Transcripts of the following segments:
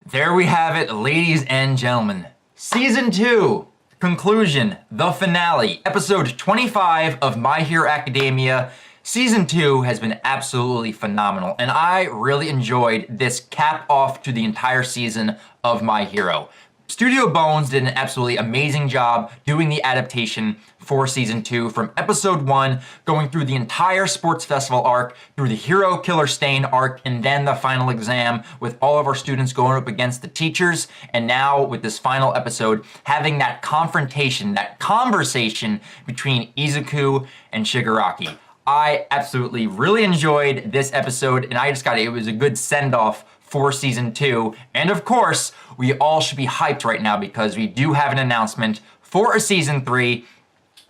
There we have it, ladies and gentlemen. Season 2, conclusion, the finale, episode 25 of My Hero Academia. Season 2 has been absolutely phenomenal, and I really enjoyed this cap off to the entire season of My Hero. Studio Bones did an absolutely amazing job doing the adaptation for Season 2 from Episode 1, going through the entire Sports Festival arc, through the Hero Killer Stain arc, and then the final exam with all of our students going up against the teachers, and now with this final episode, having that confrontation, that conversation between Izuku and Shigaraki. I absolutely really enjoyed this episode, and it was a good send-off for Season 2. And of course, we all should be hyped right now because we do have an announcement for a Season 3,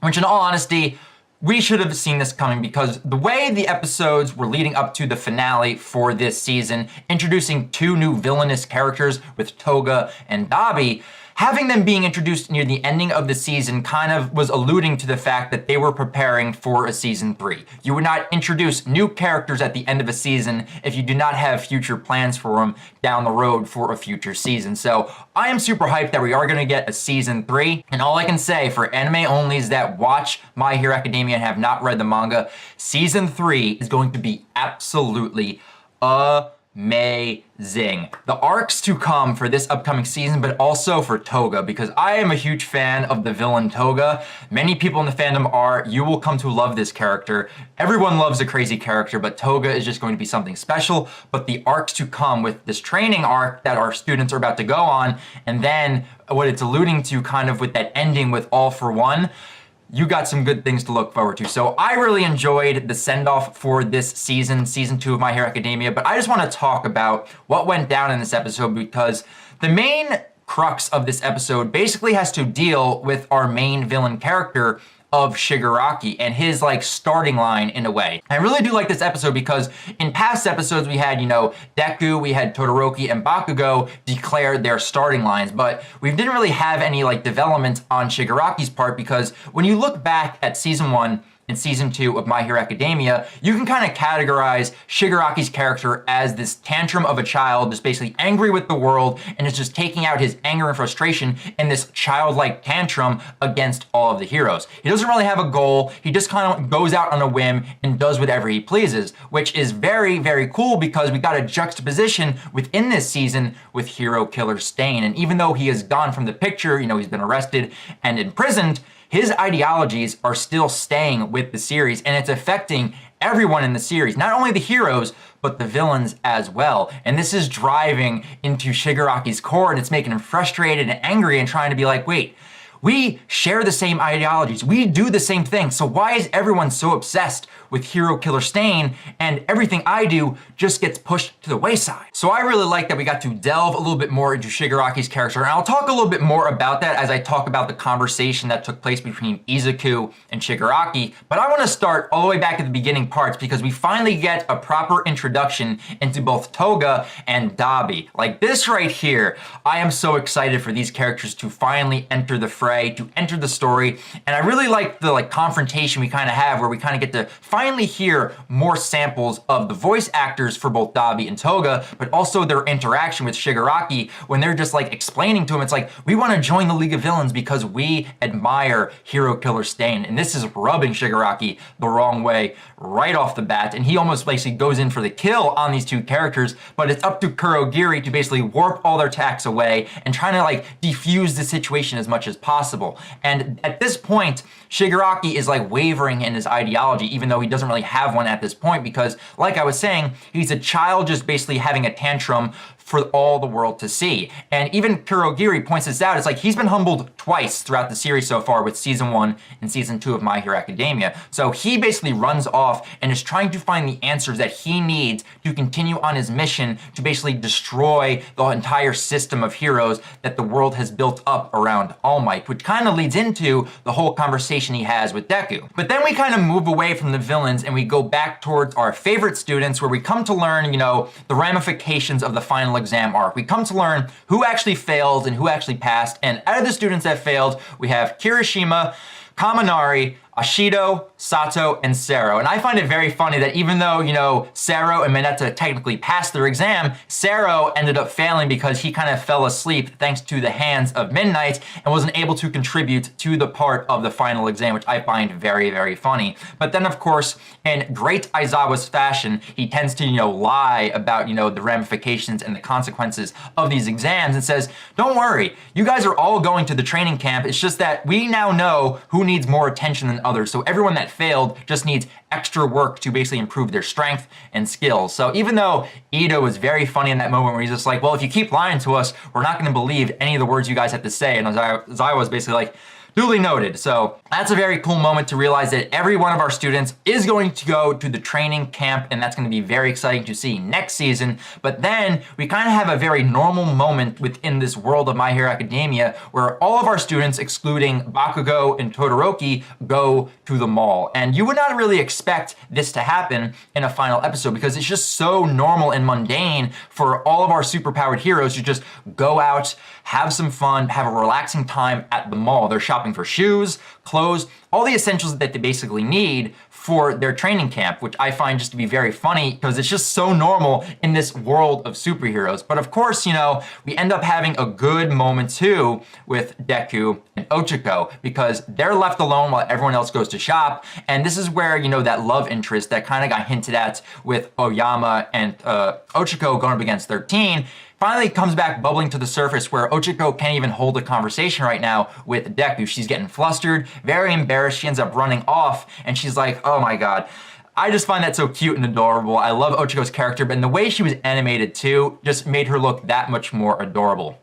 which in all honesty, we should have seen this coming because the way the episodes were leading up to the finale for this season, introducing two new villainous characters with Toga and Dabi, having them being introduced near the ending of the season kind of was alluding to the fact that they were preparing for a Season 3. You would not introduce new characters at the end of a season if you do not have future plans for them down the road for a future season. So I am super hyped that we are going to get a Season 3. And all I can say for anime onlys that watch My Hero Academia and have not read the manga, Season 3 is going to be absolutely amazing. The arcs to come for this upcoming season, but also for Toga, because I am a huge fan of the villain Toga. Many people in the fandom are. You will come to love this character. Everyone loves a crazy character, but Toga is just going to be something special. But the arcs to come with this training arc that our students are about to go on, and then what it's alluding to kind of with that ending with All for One, you got some good things to look forward to. So I really enjoyed the send-off for this season, Season 2 of My Hero Academia, but I just want to talk about what went down in this episode because the main crux of this episode basically has to deal with our main villain character of Shigaraki and his starting line in a way. I really do like this episode because in past episodes we had, Deku, we had Todoroki and Bakugo declare their starting lines, but we didn't really have any development on Shigaraki's part because when you look back at Season 1 and Season 2 of My Hero Academia, you can kind of categorize Shigaraki's character as this tantrum of a child, just basically angry with the world, and is just taking out his anger and frustration in this childlike tantrum against all of the heroes. He doesn't really have a goal, he just kind of goes out on a whim and does whatever he pleases, which is very, very cool because we got a juxtaposition within this season with Hero Killer Stain. And even though he has gone from the picture, he's been arrested and imprisoned, his ideologies are still staying with the series, and it's affecting everyone in the series, not only the heroes, but the villains as well. And this is driving into Shigaraki's core, and it's making him frustrated and angry and trying to be like, wait, we share the same ideologies, we do the same thing, so why is everyone so obsessed with Hero Killer Stain and everything I do just gets pushed to the wayside? So I really like that we got to delve a little bit more into Shigaraki's character, and I'll talk a little bit more about that as I talk about the conversation that took place between Izuku and Shigaraki, but I want to start all the way back at the beginning parts because we finally get a proper introduction into both Toga and Dabi. Like this right here, I am so excited for these characters to finally enter the fray, to enter the story, and I really like the confrontation we kind of have where we kind of get to finally hear more samples of the voice actors for both Dabi and Toga, but also their interaction with Shigaraki when they're just explaining to him, it's like, we want to join the League of Villains because we admire Hero Killer Stain, and this is rubbing Shigaraki the wrong way right off the bat, and he almost basically goes in for the kill on these two characters, but it's up to Kurogiri to basically warp all their attacks away and trying to defuse the situation as much as possible. And at this point, Shigaraki is wavering in his ideology, even though he doesn't really have one at this point, because like I was saying, he's a child just basically having a tantrum for all the world to see. And even Kurogiri points this out. It's like he's been humbled twice throughout the series so far with Season 1 and Season 2 of My Hero Academia. So he basically runs off and is trying to find the answers that he needs to continue on his mission to basically destroy the entire system of heroes that the world has built up around All Might, which kind of leads into the whole conversation he has with Deku. But then we kind of move away from the villains and we go back towards our favorite students where we come to learn, the ramifications of the final exam arc. We come to learn who actually failed and who actually passed. And out of the students that failed, we have Kirishima, Kaminari, Ashido, Sato, and Sero. And I find it very funny that even though, Sero and Mineta technically passed their exam, Sero ended up failing because he kind of fell asleep thanks to the hands of Midnight and wasn't able to contribute to the part of the final exam, which I find very, very funny. But then, of course, in great Aizawa's fashion, he tends to, lie about, the ramifications and the consequences of these exams and says, don't worry, you guys are all going to the training camp. It's just that we now know who needs more attention than others. So everyone that failed just needs extra work to basically improve their strength and skills. So even though Ito was very funny in that moment where he's just like, well, if you keep lying to us, we're not going to believe any of the words you guys have to say. And Aizawa was basically like, duly noted. So that's a very cool moment to realize that every one of our students is going to go to the training camp, and that's going to be very exciting to see next season. But then we kind of have a very normal moment within this world of My Hero Academia where all of our students, excluding Bakugo and Todoroki, go to the mall. And you would not really expect this to happen in a final episode because it's just so normal and mundane for all of our superpowered heroes to just go out, have some fun, have a relaxing time at the mall. They're shopping for shoes, clothes, all the essentials that they basically need for their training camp, which I find just to be very funny because it's just so normal in this world of superheroes. But of course, we end up having a good moment too with Deku and Ochako because they're left alone while everyone else goes to shop. And this is where, that love interest that kind of got hinted at with Oyama and Ochako going up against 13 finally comes back bubbling to the surface where Ochako can't even hold a conversation right now with Deku. She's getting flustered, very embarrassed. She ends up running off and she's like, oh my God. I just find that so cute and adorable. I love Ochako's character, but the way she was animated too just made her look that much more adorable.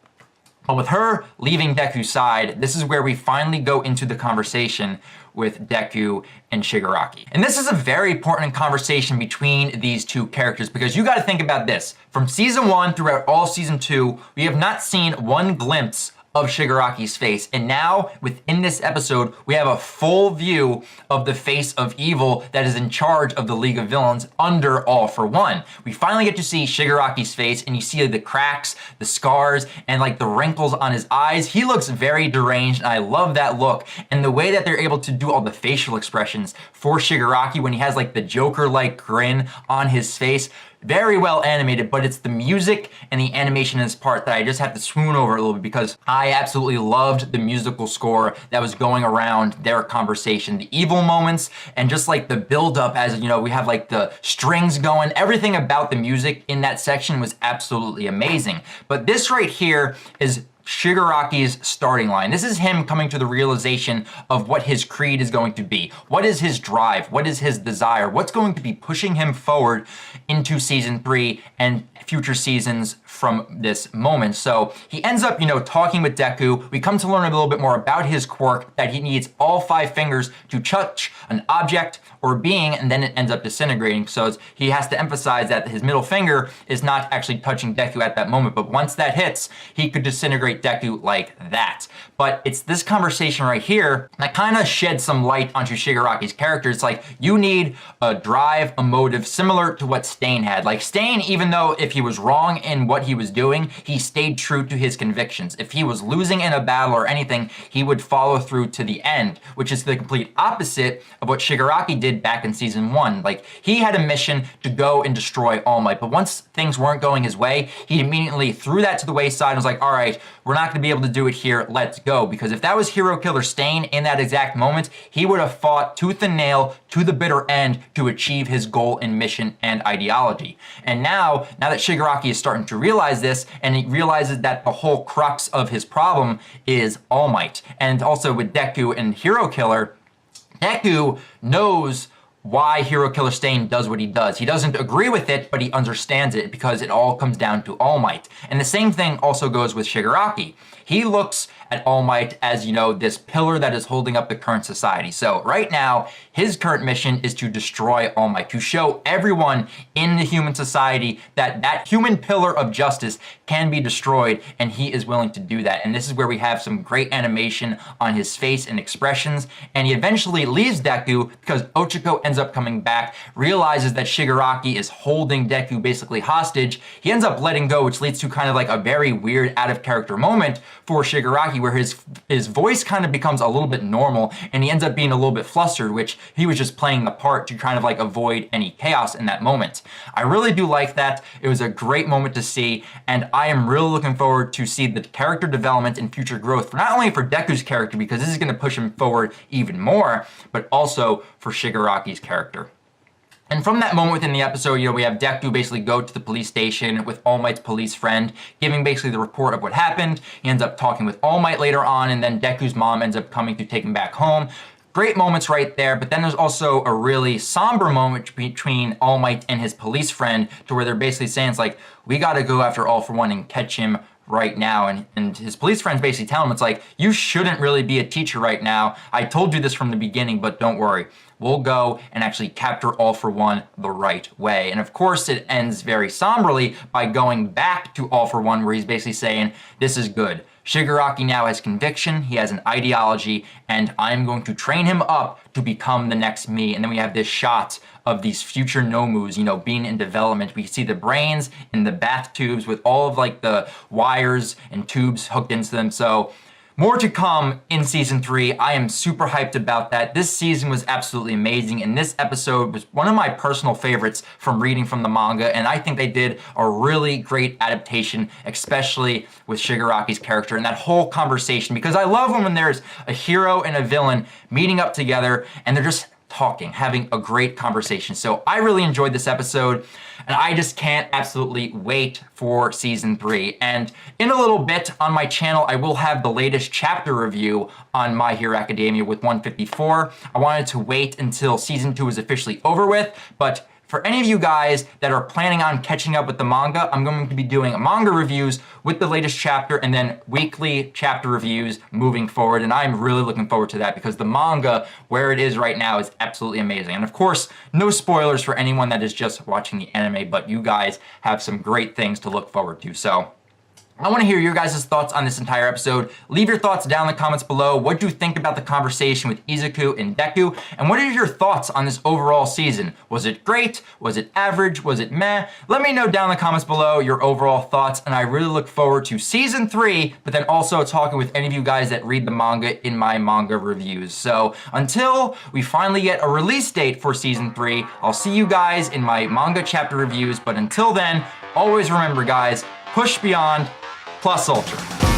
But with her leaving Deku's side, this is where we finally go into the conversation with Deku and Shigaraki. And this is a very important conversation between these two characters because you gotta think about this. From season 1 throughout all season 2, we have not seen one glimpse of Shigaraki's face. And now, within this episode, we have a full view of the face of evil that is in charge of the League of Villains under All For One. We finally get to see Shigaraki's face and you see the cracks, the scars, and like the wrinkles on his eyes. He looks very deranged and I love that look. And the way that they're able to do all the facial expressions for Shigaraki when he has like the Joker-like grin on his face, very well animated, but it's the music and the animation in this part that I just have to swoon over a little bit because I absolutely loved the musical score that was going around their conversation. The evil moments and just like the build up as, we have like the strings going, everything about the music in that section was absolutely amazing. But this right here is Shigaraki's starting line. This is him coming to the realization of what his creed is going to be. What is his drive? What is his desire? What's going to be pushing him forward into season 3 and future seasons from this moment. So he ends up, talking with Deku. We come to learn a little bit more about his quirk, that he needs all 5 fingers to touch an object or being, and then it ends up disintegrating. So he has to emphasize that his middle finger is not actually touching Deku at that moment, but once that hits, he could disintegrate Deku like that. But it's this conversation right here that kind of sheds some light onto Shigaraki's character. It's like, you need a drive, a motive, similar to what Stain had. Like Stain, even though if he was wrong in what he was doing, he stayed true to his convictions. If he was losing in a battle or anything, he would follow through to the end, which is the complete opposite of what Shigaraki did back in season 1. Like, he had a mission to go and destroy All Might, but once things weren't going his way, he immediately threw that to the wayside and was like, all right, we're not gonna be able to do it here, let's go. Because if that was Hero Killer Stain in that exact moment, he would have fought tooth and nail to the bitter end to achieve his goal and mission and ideology. And now that Shigaraki is starting to realize this, and he realizes that the whole crux of his problem is All Might. And also with Deku and Hero Killer, Deku knows why Hero Killer Stain does what he does. He doesn't agree with it, but he understands it because it all comes down to All Might. And the same thing also goes with Shigaraki. He looks at All Might as, this pillar that is holding up the current society. So right now, his current mission is to destroy All Might, to show everyone in the human society that that human pillar of justice can be destroyed, and he is willing to do that. And this is where we have some great animation on his face and expressions, and he eventually leaves Deku because Ochako ends up coming back, realizes that Shigaraki is holding Deku basically hostage. He ends up letting go, which leads to kind of like a very weird out of character moment for Shigaraki where his voice kind of becomes a little bit normal and he ends up being a little bit flustered, which he was just playing the part to kind of like avoid any chaos in that moment. I really do like that. It was a great moment to see, and I am really looking forward to see the character development and future growth for not only for Deku's character, because this is going to push him forward even more, but also for Shigaraki's character. And from that moment within the episode, we have Deku basically go to the police station with All Might's police friend, giving basically the report of what happened. He ends up talking with All Might later on, and then Deku's mom ends up coming to take him back home. Great moments right there, but then there's also a really somber moment between All Might and his police friend, to where they're basically saying, it's like, we gotta go after All For One and catch him right now. And his police friends basically tell him, it's like, you shouldn't really be a teacher right now. I told you this from the beginning, but don't worry. We'll go and actually capture All For One the right way. And of course, it ends very somberly by going back to All For One, where he's basically saying, this is good. Shigaraki now has conviction, he has an ideology, and I'm going to train him up to become the next me. And then we have this shot of these future Nomus, being in development. We see the brains in the bath tubes with all of like the wires and tubes hooked into them. So more to come in season 3. I am super hyped about that. This season was absolutely amazing, and this episode was one of my personal favorites from reading from the manga, and I think they did a really great adaptation, especially with Shigaraki's character and that whole conversation, because I love when there's a hero and a villain meeting up together and they're just talking, having a great conversation. So I really enjoyed this episode, and I just can't absolutely wait for season 3. And in a little bit on my channel, I will have the latest chapter review on My Hero Academia with 154. I wanted to wait until season 2 is officially over with, but for any of you guys that are planning on catching up with the manga, I'm going to be doing manga reviews with the latest chapter and then weekly chapter reviews moving forward. And I'm really looking forward to that, because the manga, where it is right now, is absolutely amazing. And of course, no spoilers for anyone that is just watching the anime, but you guys have some great things to look forward to. So I want to hear your guys' thoughts on this entire episode. Leave your thoughts down in the comments below. What do you think about the conversation with Izuku and Deku? And what are your thoughts on this overall season? Was it great? Was it average? Was it meh? Let me know down in the comments below your overall thoughts, and I really look forward to season 3, but then also talking with any of you guys that read the manga in my manga reviews. So until we finally get a release date for season 3, I'll see you guys in my manga chapter reviews. But until then, always remember, guys, push beyond plus ultra.